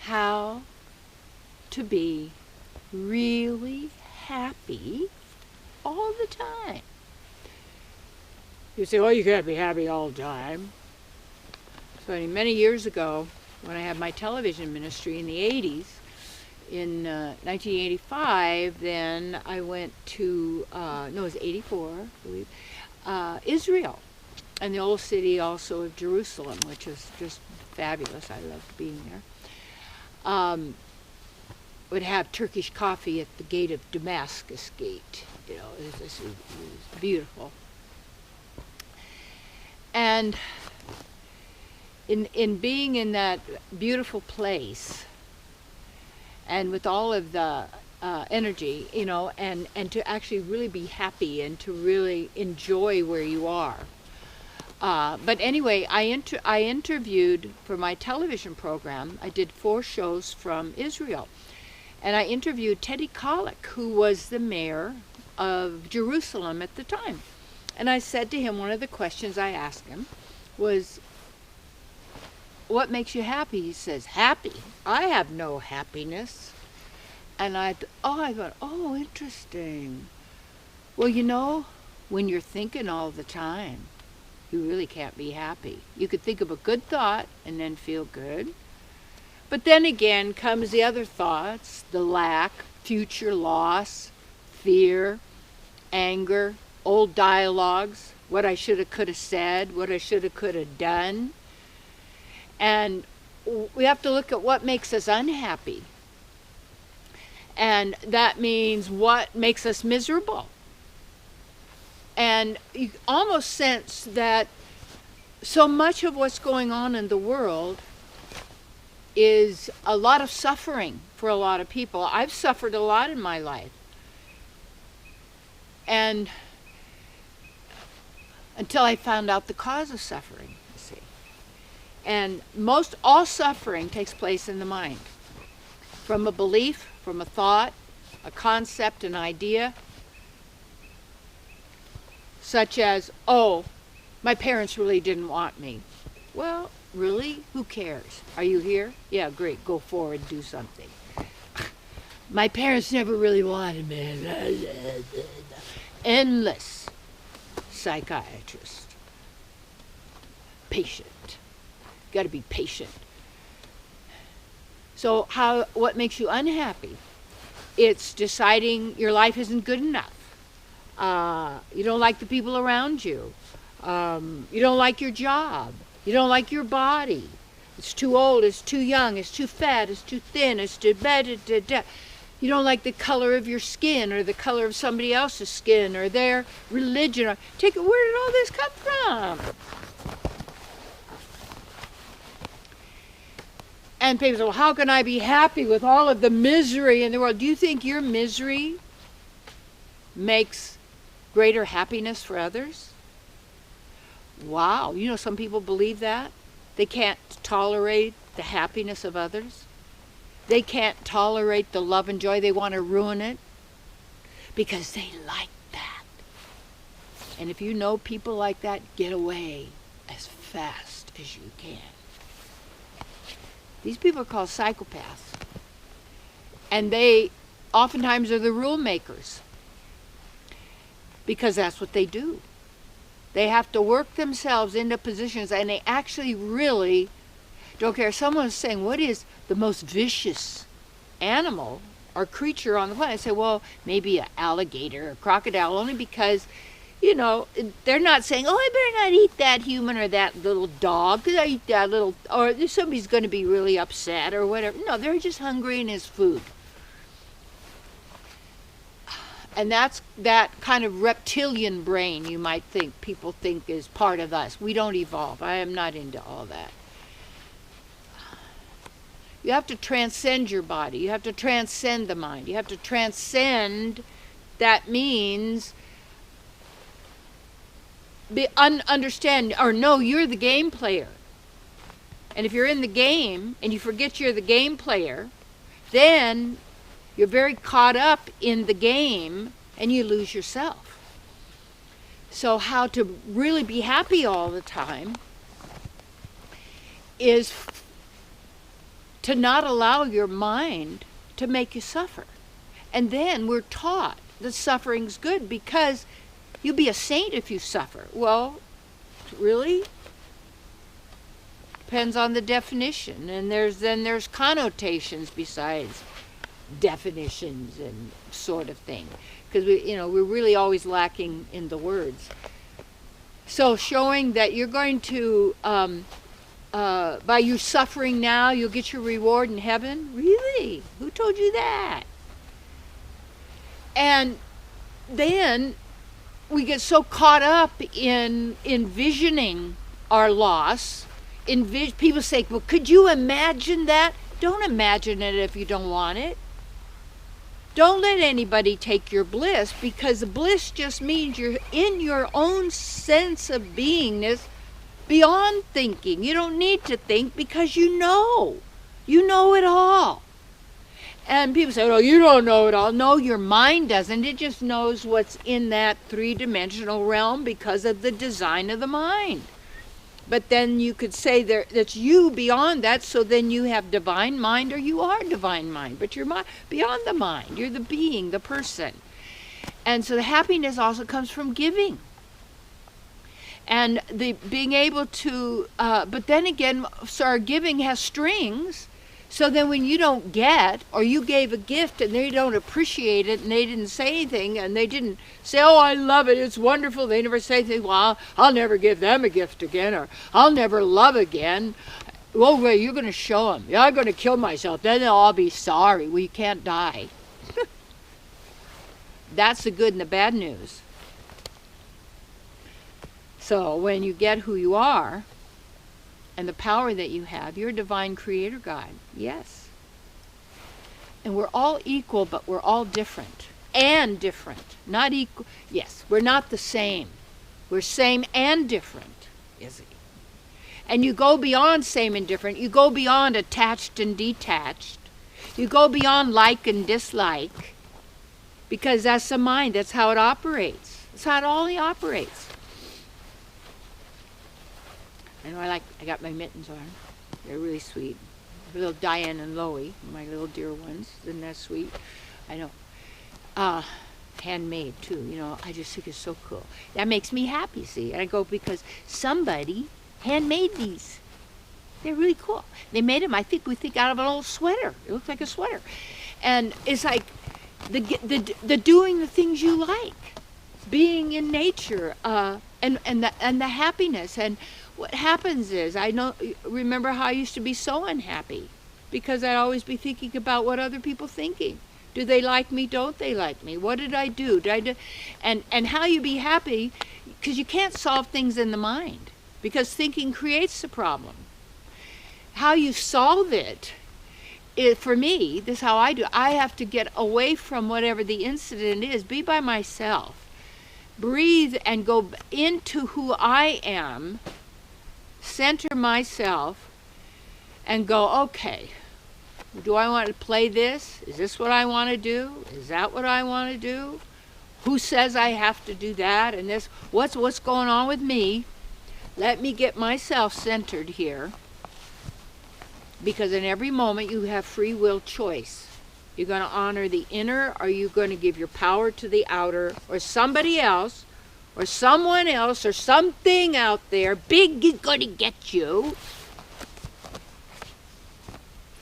how to be really happy all the time. You say, well, you can't be happy all the time. So many years ago, when I had my television ministry in the 80s, in 1985, then I went to, it was 84, I believe, Israel, and the old city also of Jerusalem, which is just fabulous. I loved being there. Would have Turkish coffee at the gate of Damascus Gate. You know, it was beautiful. And in being in that beautiful place, and with all of the energy, you know, and to actually really be happy and to really enjoy where you are. But anyway, I interviewed for my television program. I did 4 shows from Israel. And I interviewed Teddy Kollek, who was the mayor of Jerusalem at the time. And I said to him, one of the questions I asked him was, what makes you happy? He says, happy? I have no happiness. And I thought, oh, interesting. Well, you know, when you're thinking all the time, you really can't be happy. You could think of a good thought and then feel good. But then again comes the other thoughts, the lack, future loss, fear, anger, old dialogues, what I should have, could have said, what I should have, could have done. And we have to look at what makes us unhappy. And that means what makes us miserable. And you almost sense that so much of what's going on in the world is a lot of suffering for a lot of people. I've suffered a lot in my life. And until I found out the cause of suffering, you see. And all suffering takes place in the mind. From a belief, from a thought, a concept, an idea, such as, oh, my parents really didn't want me. Well, really? Who cares? Are you here? Yeah, great. Go forward and do something. My parents never really wanted me. Endless psychiatrist. Patient. Got to be patient. So what makes you unhappy? It's deciding your life isn't good enough. You don't like the people around you. You don't like your job. You don't like your body. It's too old, it's too young, it's too fat, it's too thin, it's too bad. You don't like the color of your skin or the color of somebody else's skin or their religion. Where did all this come from? And people say, well, how can I be happy with all of the misery in the world? Do you think your misery makes greater happiness for others? Wow, you know, some people believe that. They can't tolerate the happiness of others. They can't tolerate the love and joy. They want to ruin it because they like that. And if you know people like that, get away as fast as you can. These people are called psychopaths. And they oftentimes are the rule makers because that's what they do. They have to work themselves into positions, and they actually really don't care. Someone's saying, what is the most vicious animal or creature on the planet? I say, well, maybe an alligator or crocodile, only because, you know, they're not saying, oh, I better not eat that human or that little dog, because I eat that little, or somebody's going to be really upset or whatever. No, they're just hungry and it's food. And that's that kind of reptilian brain you might think, people think is part of us. We don't evolve. I am not into all that. You have to transcend your body. You have to transcend the mind. You have to transcend, that means understand or know you're the game player. And if you're in the game and you forget you're the game player, then you're very caught up in the game and you lose yourself. So how to really be happy all the time is to not allow your mind to make you suffer. And then we're taught that suffering's good because you'll be a saint if you suffer. Well, really? Depends on the definition. And there's connotations besides definitions and sort of thing. Because we're really always lacking in the words. So showing that you're going to, by you suffering now, you'll get your reward in heaven? Really? Who told you that? And then we get so caught up in envisioning our loss. People say, well, could you imagine that? Don't imagine it if you don't want it. Don't let anybody take your bliss, because the bliss just means you're in your own sense of beingness beyond thinking. You don't need to think because you know it all. And people say, oh, you don't know it all. No, your mind doesn't. It just knows what's in that three-dimensional realm because of the design of the mind. But then you could say that's you beyond that, so then you have divine mind, or you are divine mind, but you're beyond the mind. You're the being, the person. And so the happiness also comes from giving. And the being able to, but then again, so our giving has strings. So then when you don't get, or you gave a gift and they don't appreciate it and they didn't say anything and they didn't say, oh, I love it, it's wonderful. They never say anything, well, I'll never give them a gift again, or I'll never love again. Well, wait, you're going to show them. Yeah, I'm going to kill myself. Then they'll all be sorry. Well, you can't die. That's the good and the bad news. So when you get who you are, and the power that you have, you're a divine creator God. Yes. And we're all equal, but we're all different. And different. Not equal. Yes, we're not the same. We're same and different, is it? And you go beyond same and different. You go beyond attached and detached. You go beyond like and dislike. Because that's the mind. That's how it operates. That's how it only operates. I know I got my mittens on. They're really sweet. Little Diane and Loie, my little dear ones. Isn't that sweet? I know. Handmade too, I just think it's so cool. That makes me happy, see. And I go, because somebody handmade these. They're really cool. They made them, we think out of an old sweater. It looks like a sweater. And it's like the doing the things you like. Being in nature, and the happiness. And what happens is, remember how I used to be so unhappy because I'd always be thinking about what other people thinking. Do they like me? Don't they like me? What did I do? And how you be happy, because you can't solve things in the mind, because thinking creates the problem. How you solve it, for me, this is how I do. I have to get away from whatever the incident is, be by myself, breathe and go into who I am, center myself, and go, okay, do I want to play this? Is this what I want to do? Is that what I want to do? Who says I have to do that? And this, what's going on with me? Let me get myself centered here, because in every moment you have free will choice. You're going to honor the inner, or you're going to give your power to the outer, or somebody else, or someone else, or something out there big is going to get you.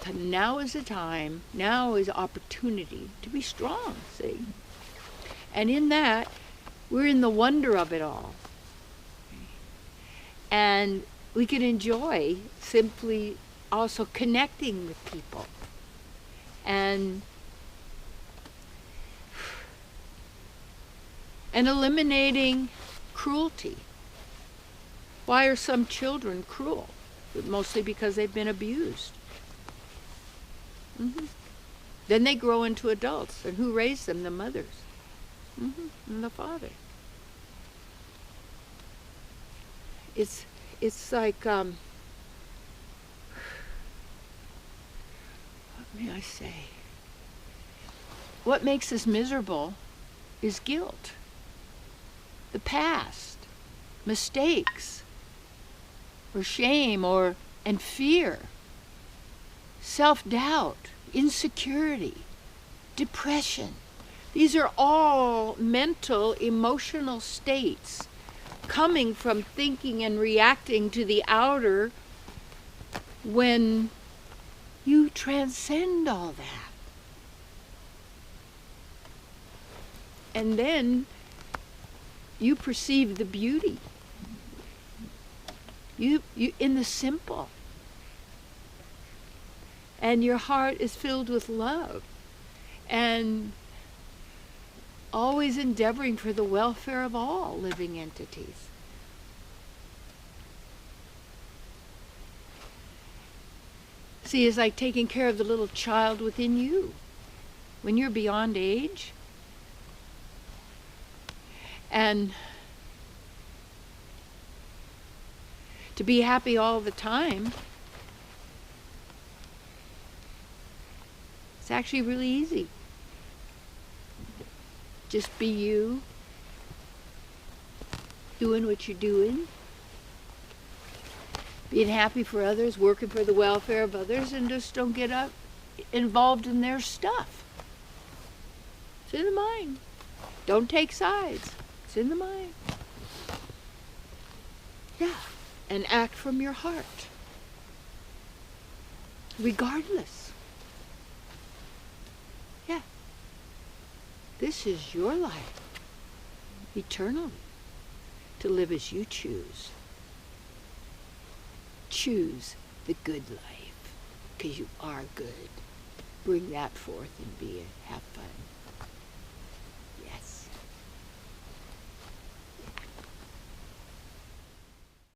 And now is the time, now is opportunity to be strong, see? And in that, we're in the wonder of it all. And we can enjoy simply also connecting with people. And eliminating cruelty. Why are some children cruel? Mostly because they've been abused. Then they grow into adults. And who raised them? The mothers. And the father. It's like, what may I say? What makes us miserable is guilt. The past, mistakes, or shame, and fear. self-doubt, insecurity, depression. These are all mental, emotional states coming from thinking and reacting to the outer when you transcend all that. And then you perceive the beauty. You in the simple. And your heart is filled with love. And always endeavoring for the welfare of all living entities. See, it's like taking care of the little child within you. When you're beyond age, and to be happy all the time, it's actually really easy. Just be you, doing what you're doing, being happy for others, working for the welfare of others, and just don't get involved in their stuff. It's in the mind. Don't take sides. It's in the mind. Yeah, and act from your heart, regardless. Yeah. This is your life, eternally, to live as you choose. Choose the good life, because you are good. Bring that forth and have fun.